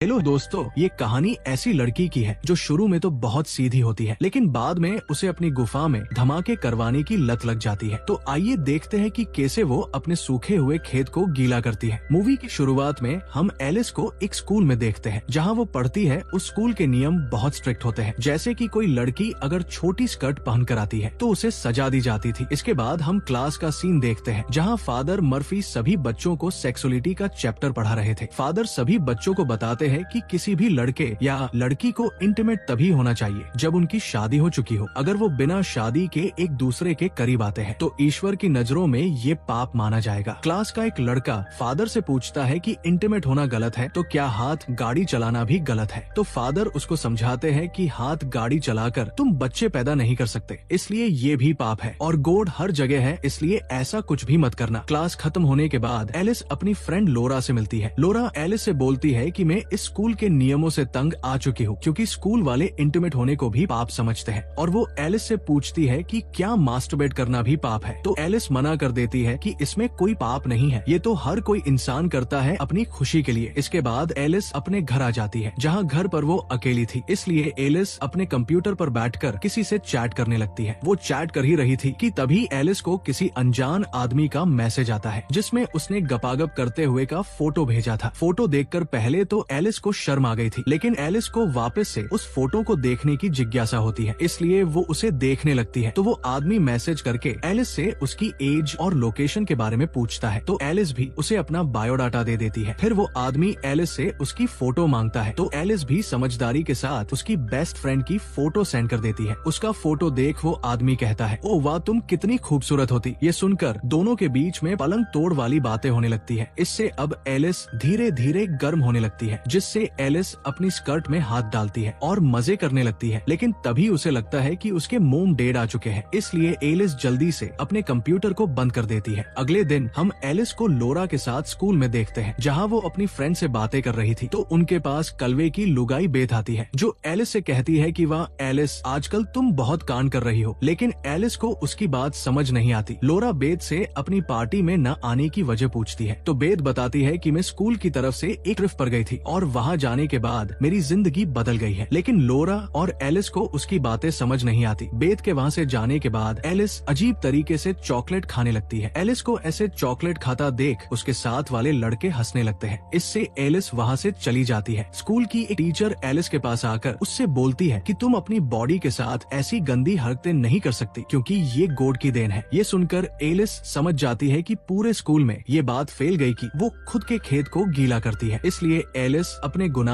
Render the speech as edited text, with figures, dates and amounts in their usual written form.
Hello दोस्तों, ये कहानी ऐसी लड़की की है जो शुरू में तो बहुत सीधी होती है, लेकिन बाद में उसे अपनी गुफा में धमाके करवाने की लत लग जाती है। तो आइए देखते हैं कि कैसे वो अपने सूखे हुए खेत को गीला करती है। मूवी की शुरुआत में हम एलिस को एक स्कूल में देखते हैं जहाँ वो पढ़ती है। उस स्कूल के नियम बहुत स्ट्रिक्ट होते हैं, जैसे कि कोई लड़की अगर छोटी स्कर्ट पहन कर आती है तो उसे सजा दी जाती थी। इसके बाद हम क्लास का सीन देखते हैं जहाँ फादर मर्फी सभी बच्चों को सेक्सुअलिटी का चैप्टर पढ़ा रहे थे। फादर सभी बच्चों को बताते हैं कि किसी भी लड़के या लड़की को इंटीमेट तभी होना चाहिए जब उनकी शादी हो चुकी हो। अगर वो बिना शादी के एक दूसरे के करीब आते हैं तो ईश्वर की नजरों में ये पाप माना जाएगा। क्लास का एक लड़का फादर से पूछता है कि इंटीमेट होना गलत है तो क्या हाथ गाड़ी चलाना भी गलत है। तो फादर उसको समझाते हैं कि हाथ गाड़ी चलाकर तुम बच्चे पैदा नहीं कर सकते, इसलिए ये भी पाप है और गोड हर जगह है, इसलिए ऐसा कुछ भी मत करना। क्लास खत्म होने के बाद एलिस अपनी फ्रेंड लोरा से मिलती है। लोरा एलिस से बोलती है कि मैं इस स्कूल के नियमों से तंग आ चुकी हूँ, क्योंकि स्कूल वाले इंटीमेट होने को भी पाप समझते हैं। और वो एलिस से पूछती है कि क्या मास्टरबेट करना भी पाप है। तो एलिस मना कर देती है कि इसमें कोई पाप नहीं है, ये तो हर कोई इंसान करता है अपनी खुशी के लिए। इसके बाद एलिस अपने घर आ जाती है जहाँ घर पर वो अकेली थी, इसलिए एलिस अपने कंप्यूटर पर बैठकर किसी से चैट करने लगती है। वो चैट कर ही रही थी कि तभी एलिस को किसी अनजान आदमी का मैसेज आता है जिसमें उसने गपागप करते हुए का फोटो भेजा था। फोटो देखकर पहले तो एलिस को शर्म आ गई थी, लेकिन एलिस को वापस से उस फोटो को देखने की जिज्ञासा होती है, इसलिए वो उसे देखने लगती है। तो वो आदमी मैसेज करके एलिस से उसकी एज और लोकेशन के बारे में पूछता है, तो एलिस भी उसे अपना बायोडाटा दे देती है। फिर वो आदमी एलिस से उसकी फोटो मांगता है, तो एलिस भी समझदारी के साथ उसकी बेस्ट फ्रेंड की फोटो सेंड कर देती है। उसका फोटो देख वो आदमी कहता है, ओ वाह, तुम कितनी खूबसूरत होती। ये सुनकर दोनों के बीच में पलंग तोड़ वाली बातें होने लगती है। इससे अब एलिस धीरे धीरे गर्म होने लगती है, जिससे एलिस अपनी स्कर्ट में हाथ डालती है और मजे करने लगती है। लेकिन तभी उसे लगता है कि उसके मोम डेड आ चुके हैं, इसलिए एलिस जल्दी से अपने कंप्यूटर को बंद कर देती है। अगले दिन हम एलिस को लोरा के साथ स्कूल में देखते हैं जहाँ वो अपनी फ्रेंड से बातें कर रही थी। तो उनके पास कलवे की लुगाई बेत आती है जो एलिस से कहती है कि वाह एलिस, आजकल तुम बहुत कांड कर रही हो। लेकिन एलिस को उसकी बात समझ नहीं आती। लोरा बेत से अपनी पार्टी में न आने की वजह पूछती है, तो बेत बताती है कि मैं स्कूल की तरफ से एक ट्रिप पर गई थी और वहाँ जाने के बाद मेरी जिंदगी बदल गई है। लेकिन लोरा और एलिस को उसकी बातें समझ नहीं आती। बेत के वहाँ से जाने के बाद एलिस अजीब तरीके से चॉकलेट खाने लगती है। एलिस को ऐसे चॉकलेट खाता देख उसके साथ वाले लड़के हंसने लगते हैं। इससे एलिस वहाँ से चली जाती है। स्कूल की एक टीचर एलिस के पास आकर उससे बोलती है कि तुम अपनी बॉडी के साथ ऐसी गंदी हरकतें नहीं कर सकती, क्योंकि ये गॉड की देन है। ये सुनकर एलिस समझ जाती है कि पूरे स्कूल में ये बात फैल गई कि वो खुद के खेत को गीला करती है, इसलिए एलिस अपने गुनाह